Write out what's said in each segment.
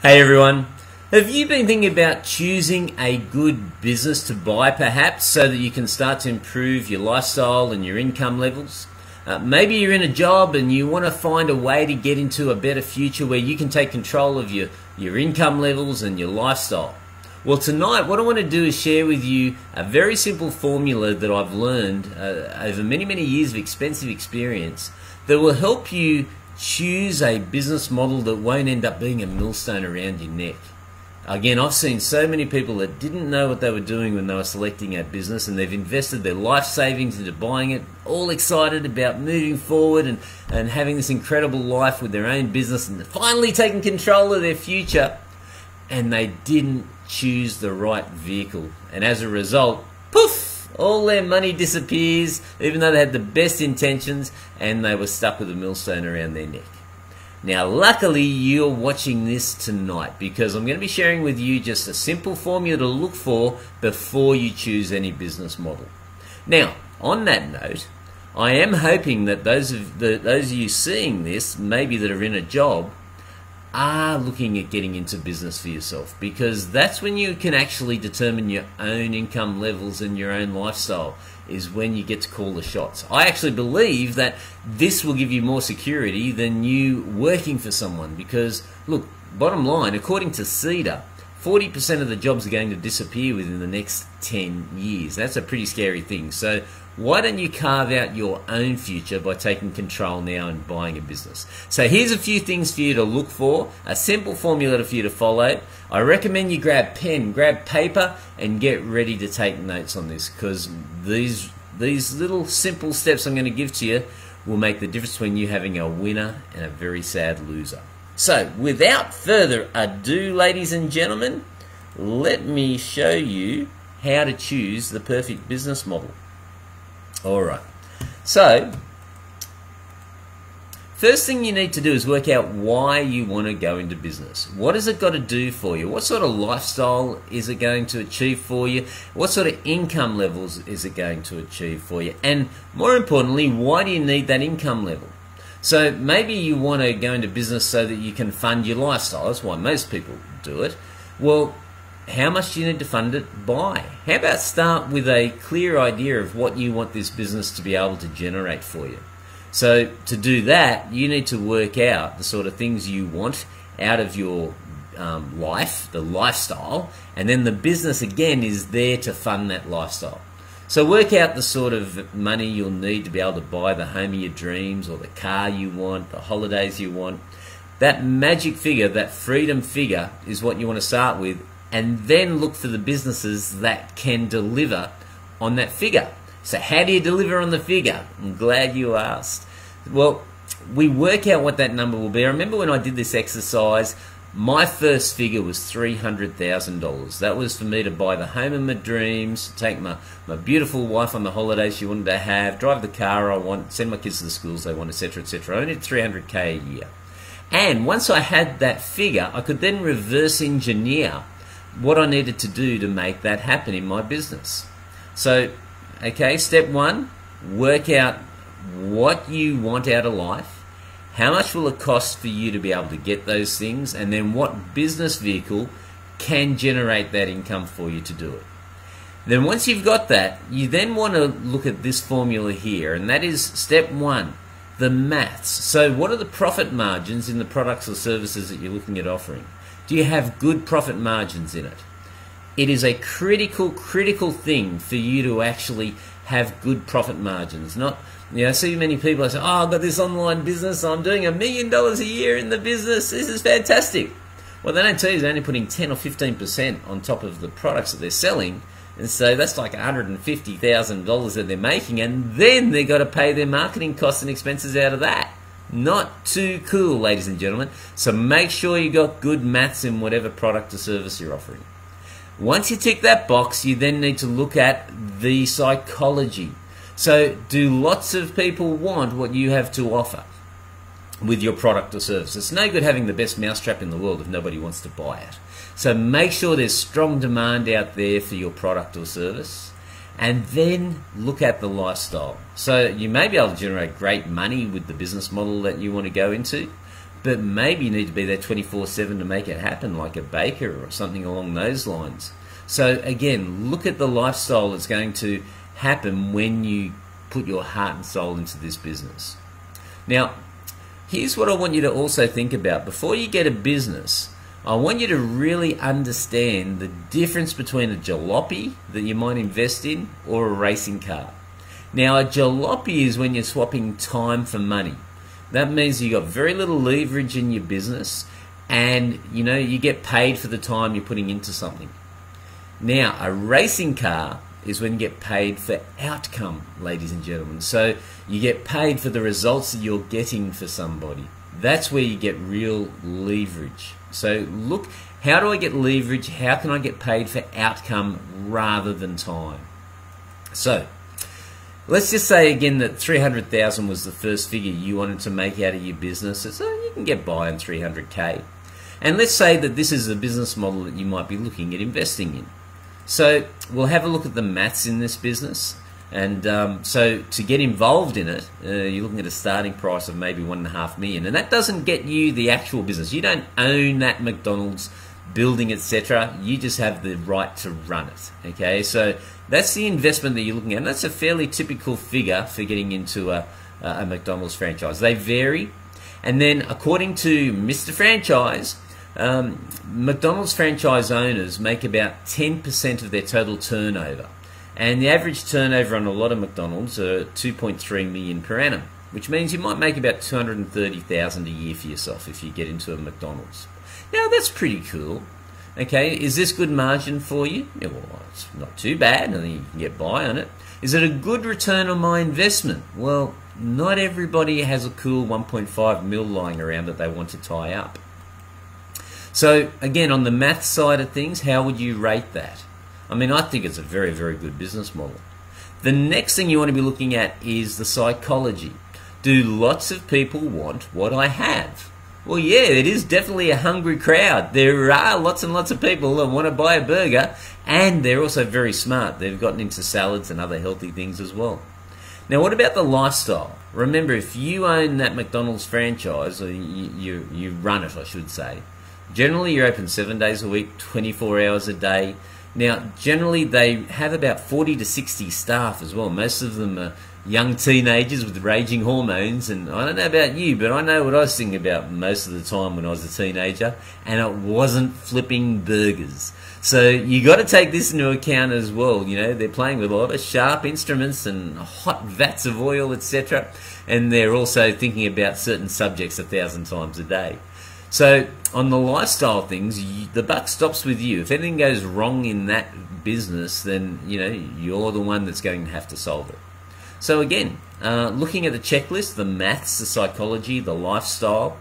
Hey everyone, have you been thinking about choosing a good business to buy perhaps so that you can start to improve your lifestyle and your income levels? Maybe you're in a job and you want to find a way to get into a better future where you can take control of your income levels and your lifestyle. Well, tonight what I want to do is share with you a very simple formula that I've learned over many years of expensive experience that will help you choose a business model that won't end up being a millstone around your neck. Again, I've seen so many people that didn't know what they were doing when they were selecting a business, and they've invested their life savings into buying it, all excited about moving forward and having this incredible life with their own business and finally taking control of their future, and they didn't choose the right vehicle. And as a result, poof! All their money disappears, even though they had the best intentions, and they were stuck with a millstone around their neck. Now, luckily, you're watching this tonight because I'm going to be sharing with you just a simple formula to look for before you choose any business model. Now, on that note, I am hoping that those of you seeing this, maybe that are in a job, are looking at getting into business for yourself, because that's when you can actually determine your own income levels and your own lifestyle, is when you get to call the shots. I actually believe that this will give you more security than you working for someone, because look, bottom line, according to CEDA, 40% of the jobs are going to disappear within the next 10 years. That's a pretty scary thing. So why don't you carve out your own future by taking control now and buying a business? So here's a few things for you to look for, a simple formula for you to follow. I recommend you grab pen, grab paper, and get ready to take notes on this, because these little simple steps I'm going to give to you will make the difference between you having a winner and a very sad loser. So without further ado, ladies and gentlemen, let me show you how to choose the perfect business model. Alright, so first thing you need to do is work out why you want to go into business. What has it got to do for you? What sort of lifestyle is it going to achieve for you? What sort of income levels is it going to achieve for you? And more importantly, why do you need that income level? So maybe you want to go into business so that you can fund your lifestyle. That's why most people do it. Well, how much do you need to fund it by? How about start with a clear idea of what you want this business to be able to generate for you? So to do that, you need to work out the sort of things you want out of your life, the lifestyle, and then the business again is there to fund that lifestyle. So work out the sort of money you'll need to be able to buy the home of your dreams, or the car you want, the holidays you want. That magic figure, that freedom figure, is what you want to start with, and then look for the businesses that can deliver on that figure. So how do you deliver on the figure? I'm glad you asked. Well, we work out what that number will be. I remember when I did this exercise, my first figure was $300,000. That was for me to buy the home of my dreams, take my beautiful wife on the holidays she wanted to have, drive the car I want, send my kids to the schools they want, etc., etc. I needed $300K a year. And once I had that figure, I could then reverse engineer what I needed to do to make that happen in my business. So, okay, step one, work out what you want out of life, how much will it cost for you to be able to get those things, and then what business vehicle can generate that income for you to do it. Then once you've got that, you then want to look at this formula here, and that is step one, the maths. So what are the profit margins in the products or services that you're looking at offering? Do you have good profit margins in it? It is a critical thing for you to actually have good profit margins. Not, I see many people say, oh, I've got this online business, I'm doing $1 million a year in the business, this is fantastic. Well, they don't tell you they're only putting 10 or 15% on top of the products that they're selling, and so that's like $150,000 that they're making, and then they've got to pay their marketing costs and expenses out of that. Not too cool, ladies and gentlemen. So make sure you got good maths in whatever product or service you're offering. Once you tick that box, you then need to look at the psychology. So do lots of people want what you have to offer with your product or service? It's no good having the best mousetrap in the world if nobody wants to buy it. So make sure there's strong demand out there for your product or service. And then look at the lifestyle. So you may be able to generate great money with the business model that you want to go into, but maybe you need to be there 24/7 to make it happen, like a baker or something along those lines. So again, look at the lifestyle that's going to happen when you put your heart and soul into this business. Now, here's what I want you to also think about. Before you get a business, I want you to really understand the difference between a jalopy that you might invest in or a racing car. Now, a jalopy is when you're swapping time for money. That means you got very little leverage in your business, and you get paid for the time you're putting into something. Now, a racing car is when you get paid for outcome, ladies and gentlemen. So you get paid for the results that you're getting for somebody. That's where you get real leverage. So look, how do I get leverage? How can I get paid for outcome rather than time? So let's just say again that 300,000 was the first figure you wanted to make out of your business. So you can get by on 300K. And let's say that this is a business model that you might be looking at investing in. So we'll have a look at the maths in this business. And so to get involved in it, you're looking at a starting price of maybe $1.5 million. And that doesn't get you the actual business. You don't own that McDonald's building, etc. You just have the right to run it. Okay, so that's the investment that you're looking at. And that's a fairly typical figure for getting into a McDonald's franchise. They vary. And then according to Mr. Franchise, McDonald's franchise owners make about 10% of their total turnover. And the average turnover on a lot of McDonald's are 2.3 million per annum, which means you might make about 230,000 a year for yourself if you get into a McDonald's. Now that's pretty cool. Okay, is this good margin for you? Yeah, well, it's not too bad. I think you can get by on it. Is it a good return on my investment? Well, not everybody has a cool 1.5 mil lying around that they want to tie up. So again, on the math side of things, how would you rate that? I mean, I think it's a very, very good business model. The next thing you want to be looking at is the psychology. Do lots of people want what I have? Well, yeah, it is definitely a hungry crowd. There are lots and lots of people that want to buy a burger, and they're also very smart. They've gotten into salads and other healthy things as well. Now, what about the lifestyle? Remember, if you own that McDonald's franchise, or you run it, I should say, generally you're open 7 days a week, 24 hours a day. Now, generally they have about 40 to 60 staff as well. Most of them are young teenagers with raging hormones, and I don't know about you, but I know what I was thinking about most of the time when I was a teenager, and it wasn't flipping burgers. So you got to take this into account as well. They're playing with a lot of sharp instruments and hot vats of oil, etc., and they're also thinking about certain subjects 1,000 times a day. So on the lifestyle things, the buck stops with you. If anything goes wrong in that business, then you're the one that's going to have to solve it. So again, looking at the checklist, the maths, the psychology, the lifestyle,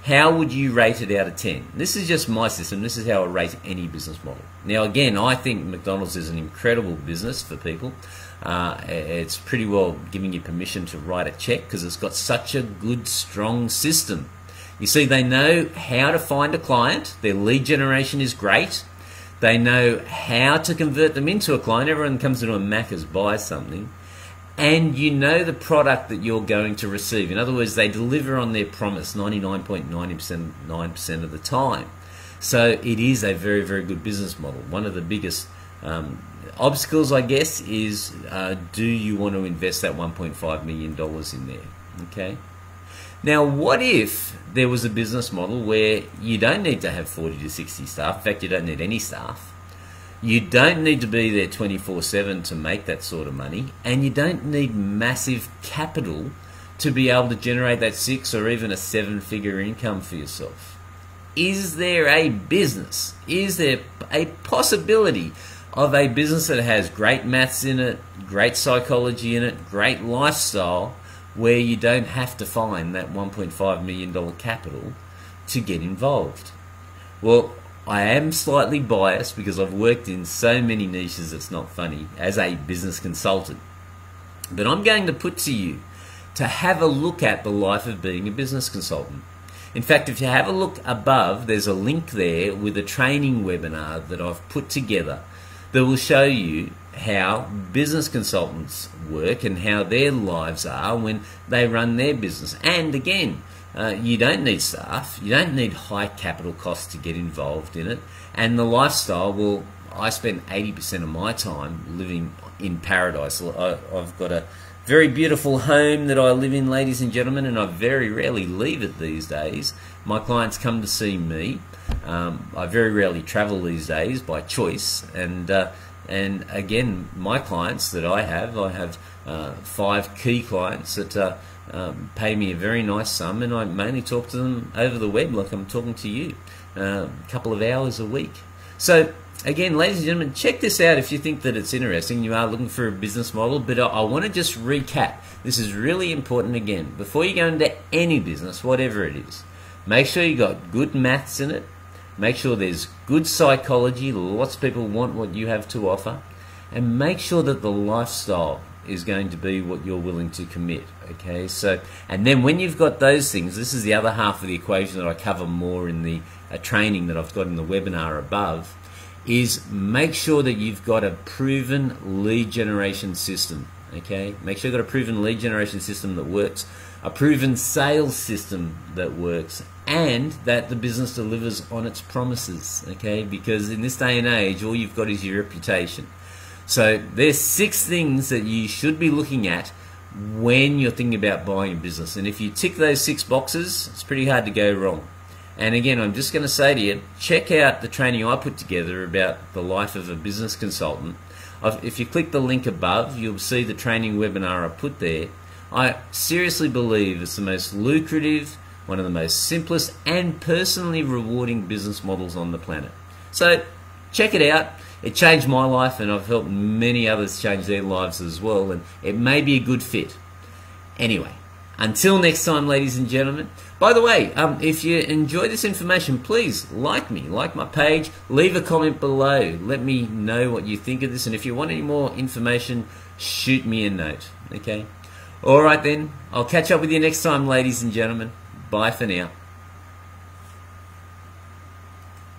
how would you rate it out of 10? This is just my system. This is how I rate any business model. Now again, I think McDonald's is an incredible business for people. It's pretty well giving you permission to write a check because it's got such a good, strong system. You see, they know how to find a client. Their lead generation is great. They know how to convert them into a client. Everyone comes into a Macca's, buys something. And you know the product that you're going to receive. In other words, they deliver on their promise 99.9% of the time. So it is a very, very good business model. One of the biggest obstacles, I guess, is do you want to invest that $1.5 million in there? Okay. Now, what if there was a business model where you don't need to have 40 to 60 staff? In fact, you don't need any staff. You don't need to be there 24/7 to make that sort of money, and you don't need massive capital to be able to generate that 6 or even a 7-figure income for yourself. Is there a business? Is there a possibility of a business that has great maths in it, great psychology in it, great lifestyle, where you don't have to find that $1.5 million capital to get involved? Well, I am slightly biased because I've worked in so many niches it's not funny as a business consultant. But I'm going to put to you to have a look at the life of being a business consultant. In fact, if you have a look above, there's a link there with a training webinar that I've put together that will show you how business consultants work and how their lives are when they run their business. And again, You don't need staff. You don't need high capital costs to get involved in it. And the lifestyle, well, I spend 80% of my time living in paradise. I've got a very beautiful home that I live in, ladies and gentlemen, and I very rarely leave it these days. My clients come to see me. I very rarely travel these days by choice, and again, my clients that I have 5 key clients that pay me a very nice sum, and I mainly talk to them over the web like I'm talking to you, a couple of hours a week. So again, ladies and gentlemen, check this out if you think that it's interesting. You are looking for a business model, but I want to just recap. This is really important again. Before you go into any business, whatever it is, make sure you got good maths in it. Make sure there's good psychology. Lots of people want what you have to offer. And make sure that the lifestyle is going to be what you're willing to commit. Okay, so, and then when you've got those things, this is the other half of the equation that I cover more in the training that I've got in the webinar above, is make sure that you've got a proven lead generation system. Okay, make sure you've got a proven lead generation system that works, a proven sales system that works, and that the business delivers on its promises. Okay, because in this day and age, all you've got is your reputation. So there's 6 things that you should be looking at when you're thinking about buying a business, and if you tick those 6 boxes, it's pretty hard to go wrong. And again, I'm just going to say to you, check out the training I put together about the life of a business consultant. If you click the link above, you'll see the training webinar I put there. I seriously believe it's the most lucrative, one of the most simplest and personally rewarding business models on the planet. So check it out. It changed my life, and I've helped many others change their lives as well, and it may be a good fit. Anyway, until next time, ladies and gentlemen. By the way, if you enjoy this information, please like me, like my page, leave a comment below. Let me know what you think of this, and if you want any more information, shoot me a note. Okay? All right then, I'll catch up with you next time, ladies and gentlemen. Bye for now.